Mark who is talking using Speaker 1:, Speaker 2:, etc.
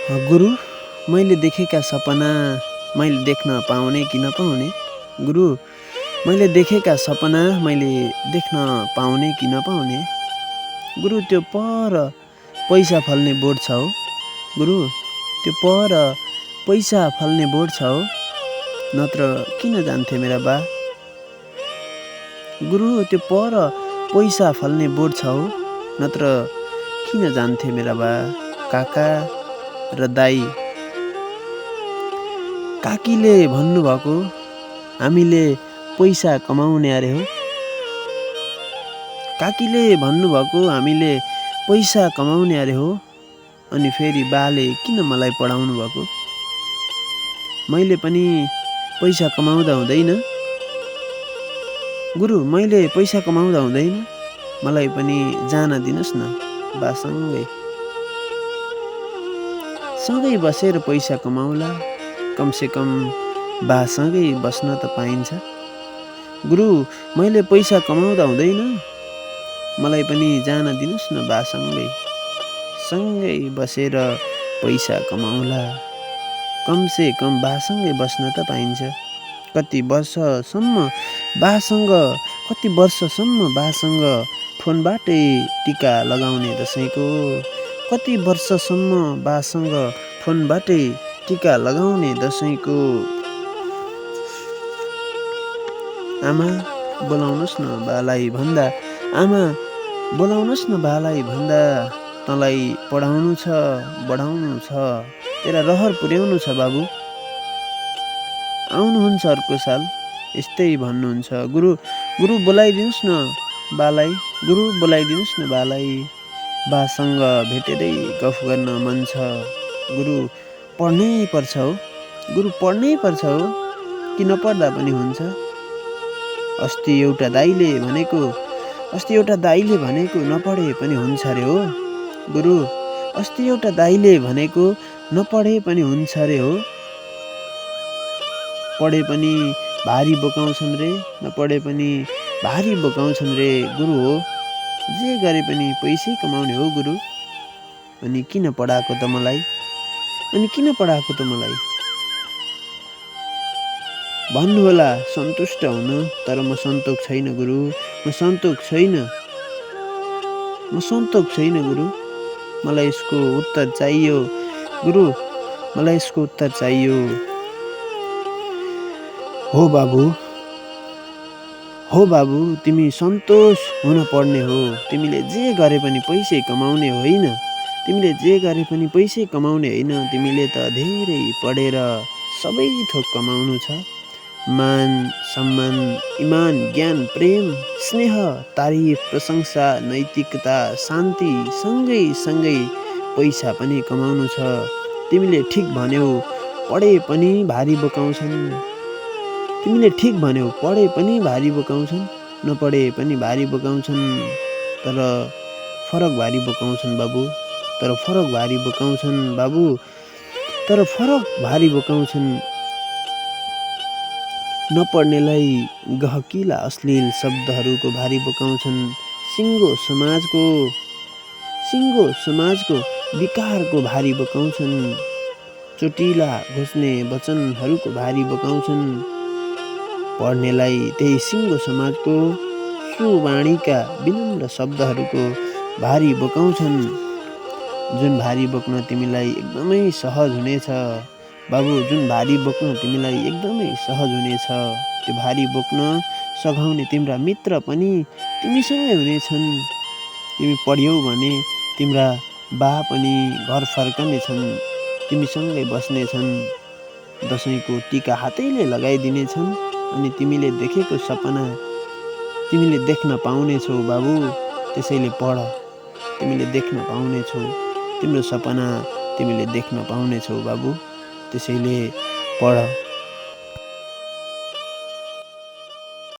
Speaker 1: गुरु, मैले देखेका सपना मैले देख्न पाउने कि नपाउने? गुरु, मैले देखेका सपना मैले देख्न पाउने कि नपाउने? गुरु, त्यो पर पैसा फल्ने बोर्ड छ हो? गुरु, त्यो पर पैसा फल्ने बोर्ड छ हो? नत्र किन जान्थे मेरा बा? गुरु, त्यो पर पैसा फल्ने बोर्ड छ हो? नत्र किन जान्थे मेरा बा? काका र दाई। काकीले भन्नुभएको हामीले पैसा कमाउने अरे हो। काकीले भन्नुभएको हामीले पैसा कमाउने अरे हो। अनि फेरि बाले किन मलाई पढाउनु भएको? मैले पनि पैसा कमाउँदा हुँदैन? गुरु, मैले पैसा कमाउँदा हुँदैन? मलाई पनि जान दिनुहोस् न बासँगै। सँगै बसेर पैसा कमाउला, कमसेकम बासँगै बस्न त पाइन्छ। गुरु, मैले पैसा कमाउँदा हुँदैन? मलाई पनि जान दिनुहोस् न बासँगै। सँगै बसेर पैसा कमाउला, कमसेकम बासँगै बस्न त पाइन्छ। कति वर्षसम्म बासँग फोनबाटै टिका लगाउने दसैँको। कति वर्षसम्म बासँग फोनबाटै टिका लगाउने दसैँको। आमा बोलाउनुहोस् न बालाई भन्दा, आमा बोलाउनुहोस् न बालाई भन्दा, तँलाई पढाउनु छ बढाउनु छ, तेरा रहर पुर्याउनु छ बाबु। आउनुहुन्छ अर्को साल यस्तै भन्नुहुन्छ। गुरु, बोलाइदिनुहोस् न बालाई। गुरु, बोलाइदिनुहोस् न बालाई। बासँग भेटेरै गफ गर्न मन छ। गुरु, पढ्नै पर्छ हो? गुरु, पढ्नै पर्छ हो कि नपढ्दा पनि हुन्छ? अस्ति एउटा दाइले भनेको नपढे पनि हुन्छ अरे हो। गुरु, अस्ति एउटा दाइले भनेको नपढे पनि हुन्छ अरे हो। पढे पनि भारी बोकाउँछन् रे, नपढे पनि भारी बोकाउँछन् रे। गुरु हो, जे गरे पनि पैसै कमाउने हो गुरु। अनि किन पढाएको त मलाई? भन्नुहोला सन्तुष्ट हुन, तर म सन्तोक छैन गुरु। म सन्तोक छैन गुरु। मलाई यसको उत्तर चाहियो गुरु। मलाई यसको उत्तर चाहियो। हो बाबु, तिमी सन्तोष हुन पर्ने हो। तिमीले जे गरे पनि पैसै कमाउने होइन। तिमीले त धेरै पढेर सबै थोक कमाउनु छ। मान, सम्मान, इमान, ज्ञान, प्रेम, स्नेह, तारिफ, प्रशंसा, नैतिकता, शान्ति, सँगै पैसा पनि कमाउनु छ। तिमीले ठिक भन्यौ, पढे पनि भारी बोकाउँछन्, नपढे पनि भारी बोकाउँछन्। तर फरक भारी बोकाउँछन् नपढ्नेलाई गहकिला अश्लील शब्दहरूको भारी बोकाउँछन्। सिङ्गो समाजको विकारको भारी बोकाउँछन्। चोटिला घोच्ने वचनहरूको भारी बोकाउँछन्। पढ्नेलाई त्यही सिङ्गो समाजको सुवाणीका विनम्र शब्दहरूको भारी बोकाउँछन्। जुन भारी बोक्न तिमीलाई एकदमै सहज हुनेछ बाबु, त्यो भारी बोक्न सघाउने तिम्रा मित्र पनि तिमीसँगै हुनेछन्। तिमी पढ्यौ भने तिम्रा बा पनि घर फर्कनेछन्, तिमीसँगै बस्नेछन्। दसैँको टिका हातैले लगाइदिनेछन्। अनि तिमीले देखेको सपना तिमीले देख्न पाउनेछौ बाबु। त्यसैले पढ। तिमीले देख्न पाउनेछौ। तिम्रो सपना तिमीले देख्न पाउनेछौ बाबु। त्यसैले पढ।